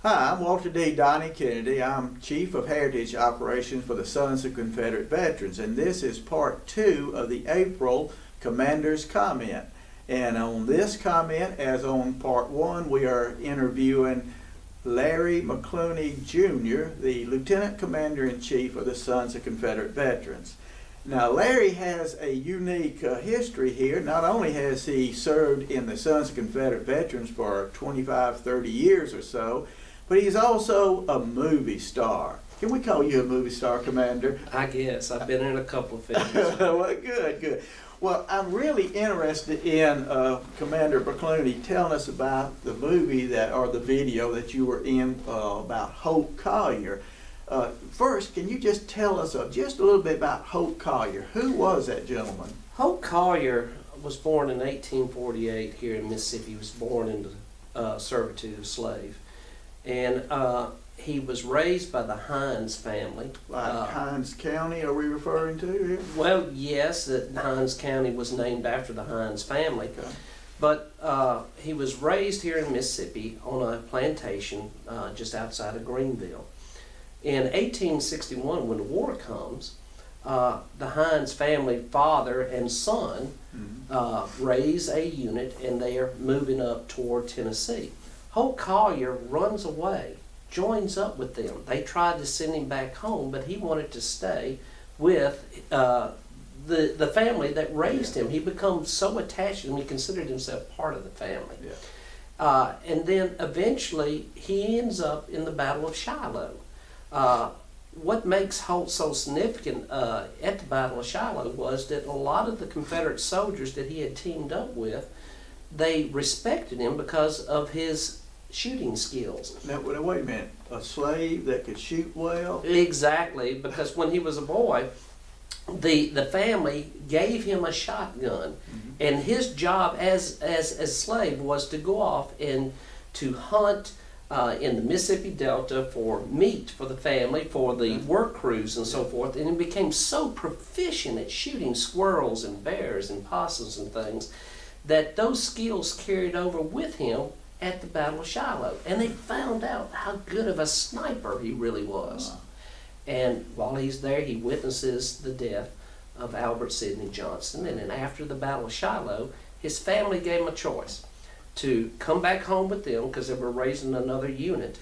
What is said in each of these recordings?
Hi, I'm Walter D. Donnie Kennedy. I'm Chief of Heritage Operations for the Sons of Confederate Veterans, and this is part 2 of the April Commander's Comment. And on this comment, as on part 1, we are interviewing Larry McClooney Jr., the Lieutenant Commander-in-Chief of the Sons of Confederate Veterans. Now, Larry has a unique history here. Not only has he served in the Sons of Confederate Veterans for 25, 30 years or so, but he's also a movie star. Can we call you a movie star, Commander? I guess. I've been in a couple of films. Well, good. Well, I'm really interested in Commander McClooney telling us about the movie or the video that you were in about Hope Collier. First, can you just tell us just a little bit about Hope Collier? Who was that gentleman? Hope Collier was born in 1848 here in Mississippi. He was born into servitude, a slave. And he was raised by the Hines family. Like Hines County, are we referring to here? Well, yes, that Hines County was named after the Hines family. Okay. But he was raised here in Mississippi on a plantation just outside of Greenville. In 1861, when the war comes, the Hines family, father and son, raise a unit, and they are moving up toward Tennessee. Hope Collier runs away, joins up with them. They tried to send him back home, but he wanted to stay with the family that raised him. He becomes so attached to them, he considered himself part of the family. Yeah. And then eventually he ends up in the Battle of Shiloh. What makes Holt so significant at the Battle of Shiloh was that a lot of the Confederate soldiers that he had teamed up with, they respected him because of his shooting skills. Now, wait a minute. A slave that could shoot well? Exactly, because when he was a boy, the family gave him a shotgun, and his job as a slave was to go off and to hunt in the Mississippi Delta for meat for the family, for the work crews and so forth, and he became so proficient at shooting squirrels and bears and possums and things that those skills carried over with him at the Battle of Shiloh. And they found out how good of a sniper he really was. Wow. And while he's there, he witnesses the death of Albert Sidney Johnston. And then after the Battle of Shiloh, his family gave him a choice to come back home with them because they were raising another unit,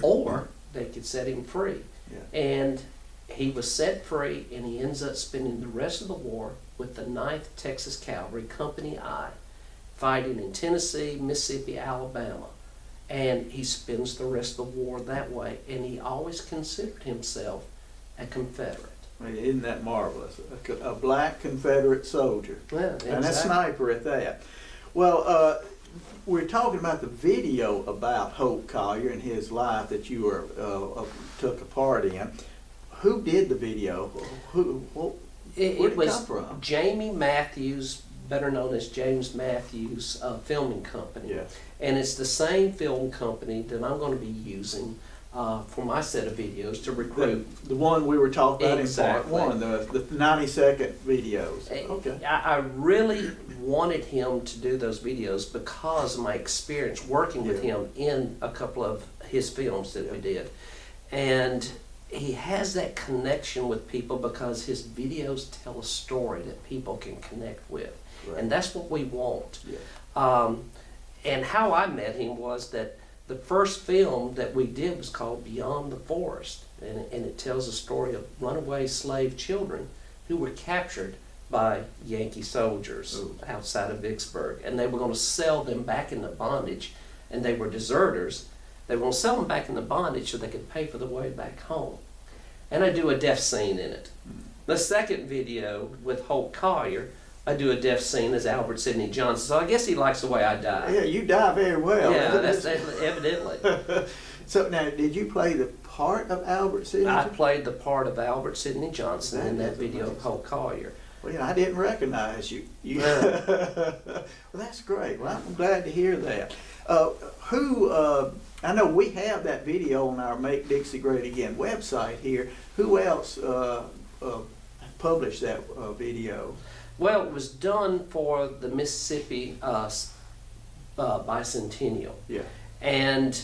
or they could set him free. Yeah. And he was set free, and he ends up spending the rest of the war with the 9th Texas Cavalry, Company I, fighting in Tennessee, Mississippi, Alabama. And he spends the rest of the war that way, and he always considered himself a Confederate. Isn't that marvelous? A black Confederate soldier. Yeah, exactly. And a sniper at that. Well, we're talking about the video about Hope Collier and his life that you took a part in. Who did the video? Where did it come from? Jamie Matthews, better known as James Matthews Filming Company. Yeah. And it's the same film company that I'm going to be using for my set of videos to recruit. The one we were talking about Exactly. in part 1, the 90-second videos. Okay. I really wanted him to do those videos because of my experience working with him in a couple of his films that we did. And he has that connection with people because his videos tell a story that people can connect with. Right. And that's what we want. Yeah. And how I met him was that the first film that we did was called Beyond the Forest, and it tells a story of runaway slave children who were captured by Yankee soldiers outside of Vicksburg, and they were going to sell them back into bondage, and they were deserters. They were going to sell them back into bondage so they could pay for the way back home. And I do a death scene in it. The second video with Holt Collier, I do a death scene as Albert Sidney Johnston. So I guess he likes the way I die. Yeah, you die very well. Yeah, that's evidently. So now, did you play the part of Albert Sidney? I played the part of Albert Sidney Johnston in that video of Holt Collier. Well, I didn't recognize you. Yeah. Well, that's great. Well, I'm glad to hear that. I know we have that video on our Make Dixie Great Again website here. Who else published that video? Well, it was done for the Mississippi bicentennial. Yeah. And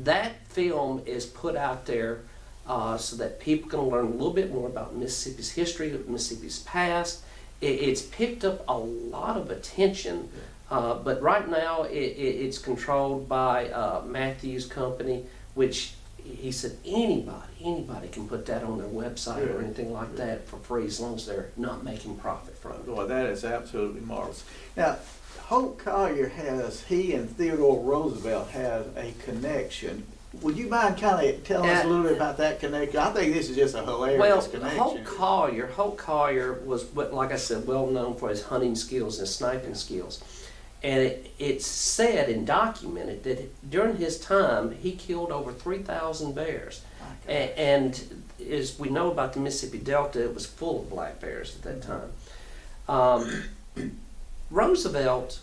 that film is put out there so that people can learn a little bit more about Mississippi's history, Mississippi's past. It's picked up a lot of attention, but right now it's controlled by Matthews Company, which he said anybody can put that on their website or anything like that for free as long as they're not making profit from it. Boy, that is absolutely marvelous. Now, Hope Collier he and Theodore Roosevelt have a connection. Would you mind kind of telling us a little bit about that connection? I think this is just a hilarious connection. Holt Collier was, like I said, well known for his hunting skills and sniping skills. And it's said and documented that during his time, he killed over 3,000 bears. And as we know about the Mississippi Delta, it was full of black bears at that time. Roosevelt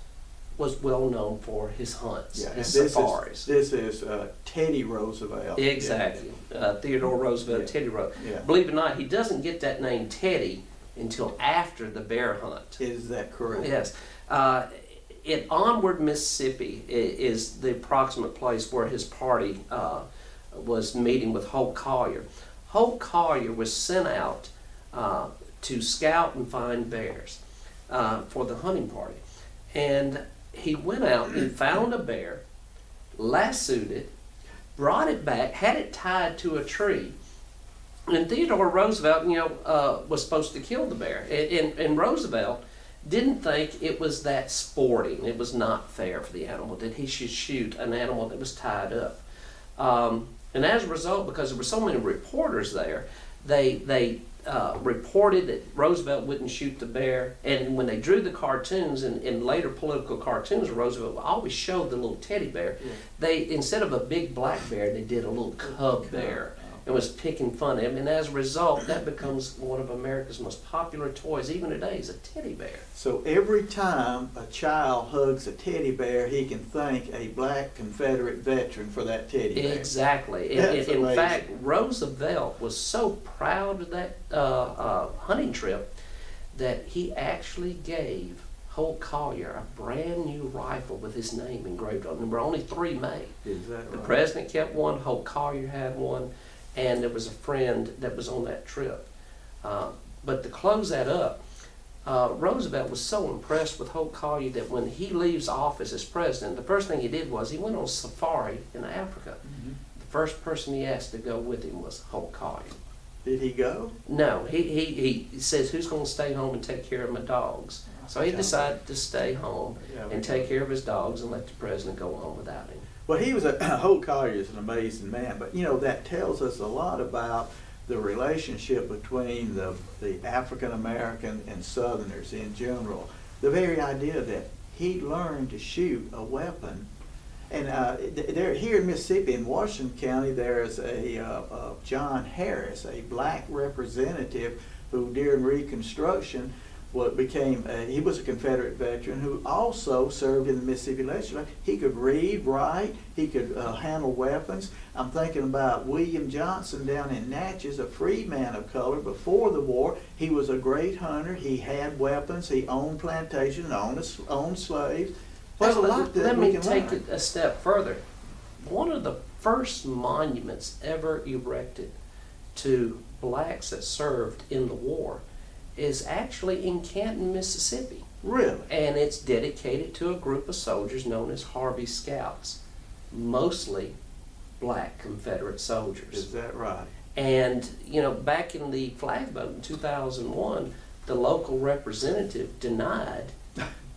was well known for his hunts, his safaris. This is Teddy Roosevelt. Exactly. Theodore Roosevelt, Teddy Roosevelt. Yeah. Believe it or not, he doesn't get that name Teddy until after the bear hunt. Is that correct? Yes. In Onward, Mississippi is the approximate place where his party was meeting with Hope Collier. Hope Collier was sent out to scout and find bears for the hunting party. And he went out and found a bear, lassoed it, brought it back, had it tied to a tree. And Theodore Roosevelt, was supposed to kill the bear. And Roosevelt didn't think it was that sporting. It was not fair for the animal that he should shoot an animal that was tied up. And as a result, because there were so many reporters there, they reported that Roosevelt wouldn't shoot the bear. And when they drew the cartoons, in later political cartoons, Roosevelt always showed the little teddy bear. They, instead of a big black bear, they did a little cub bear. And was picking fun at him, and as a result, that becomes one of America's most popular toys, even today, is a teddy bear. So every time a child hugs a teddy bear, he can thank a Black Confederate veteran for that teddy bear. Exactly. In fact, Roosevelt was so proud of that hunting trip that he actually gave Holt Collier a brand new rifle with his name engraved on it. There were only 3 made. Is that right? The president kept one, Holt Collier had one, and there was a friend that was on that trip. But to close that up, Roosevelt was so impressed with Hope Collier that when he leaves office as president, the first thing he did was he went on safari in Africa. Mm-hmm. The first person he asked to go with him was Hope Collier. Did he go? No, he says, who's going to stay home and take care of my dogs? So he decided to stay home and take care of his dogs and let the president go on without him. Well, Hope Collier is an amazing man, but that tells us a lot about the relationship between the African American and Southerners in general. The very idea that he learned to shoot a weapon. And here in Mississippi, in Washington County, there's a John Harris, a black representative who during Reconstruction he was a Confederate veteran who also served in the Mississippi legislature. He could read, write, he could handle weapons. I'm thinking about William Johnston down in Natchez, a freedman of color before the war. He was a great hunter. He had weapons. He owned plantations, owned slaves. There's a lot that Let we me can take learn. it a step further. One of the first monuments ever erected to blacks that served in the war is actually in Canton, Mississippi. Really? And it's dedicated to a group of soldiers known as Harvey Scouts, mostly black Confederate soldiers. Is that right? And, back in the flag vote in 2001, the local representative denied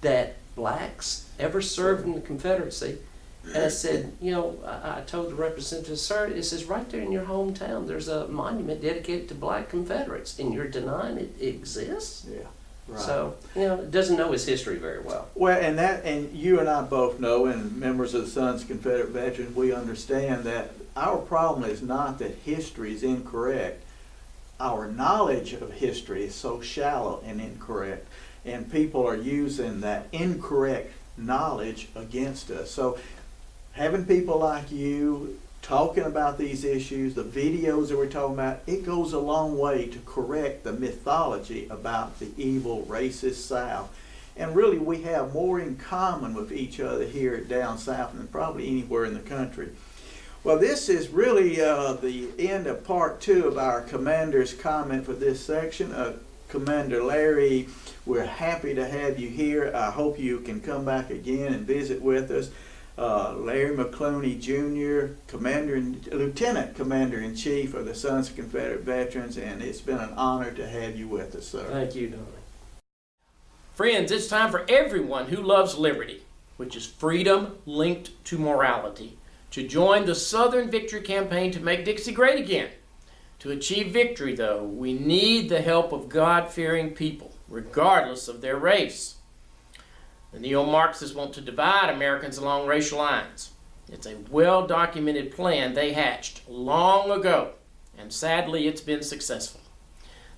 that blacks ever served in the Confederacy. And I said, I told the representative, sir, it says right there in your hometown, there's a monument dedicated to black Confederates, and you're denying it exists? Yeah, right. So, it doesn't know his history very well. Well, and you and I both know, and members of the Sons of Confederate Veterans, we understand that our problem is not that history is incorrect. Our knowledge of history is so shallow and incorrect, and people are using that incorrect knowledge against us. So having people like you talking about these issues, the videos that we're talking about, it goes a long way to correct the mythology about the evil, racist South. And really, we have more in common with each other here down south than probably anywhere in the country. Well, this is really the end of part 2 of our commander's comment for this section. Commander Larry, we're happy to have you here. I hope you can come back again and visit with us. Larry McClooney Jr., Lieutenant Commander-in-Chief of the Sons of Confederate Veterans, and it's been an honor to have you with us, sir. Thank you, Donnie. Friends, it's time for everyone who loves liberty, which is freedom linked to morality, to join the Southern Victory Campaign to make Dixie great again. To achieve victory, though, we need the help of God-fearing people, regardless of their race. The neo-Marxists want to divide Americans along racial lines. It's a well-documented plan they hatched long ago, and sadly it's been successful.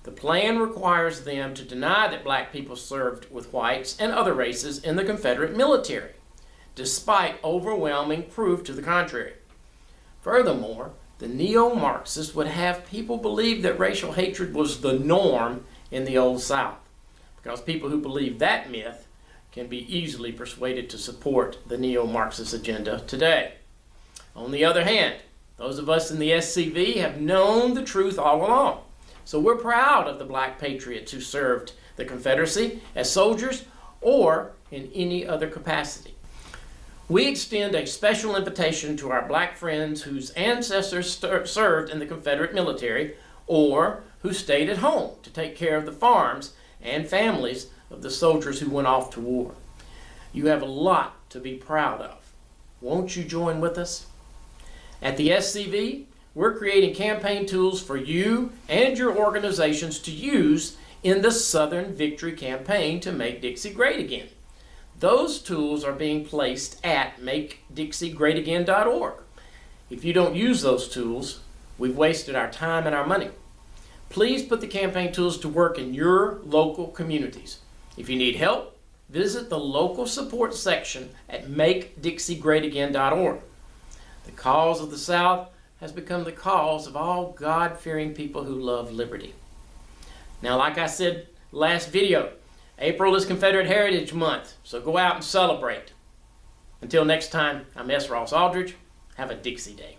The plan requires them to deny that black people served with whites and other races in the Confederate military, despite overwhelming proof to the contrary. Furthermore, the neo-Marxists would have people believe that racial hatred was the norm in the Old South, because people who believe that myth can be easily persuaded to support the neo-Marxist agenda today. On the other hand, those of us in the SCV have known the truth all along, so we're proud of the black patriots who served the Confederacy as soldiers or in any other capacity. We extend a special invitation to our black friends whose ancestors served in the Confederate military or who stayed at home to take care of the farms and families of the soldiers who went off to war. You have a lot to be proud of. Won't you join with us? At the SCV, we're creating campaign tools for you and your organizations to use in the Southern Victory Campaign to make Dixie great again. Those tools are being placed at MakeDixieGreatAgain.org. If you don't use those tools, we've wasted our time and our money. Please put the campaign tools to work in your local communities. If you need help, visit the local support section at MakeDixieGreatAgain.org. The cause of the South has become the cause of all God-fearing people who love liberty. Now, like I said last video, April is Confederate Heritage Month, so go out and celebrate. Until next time, I'm S. Ross Aldridge. Have a Dixie Day.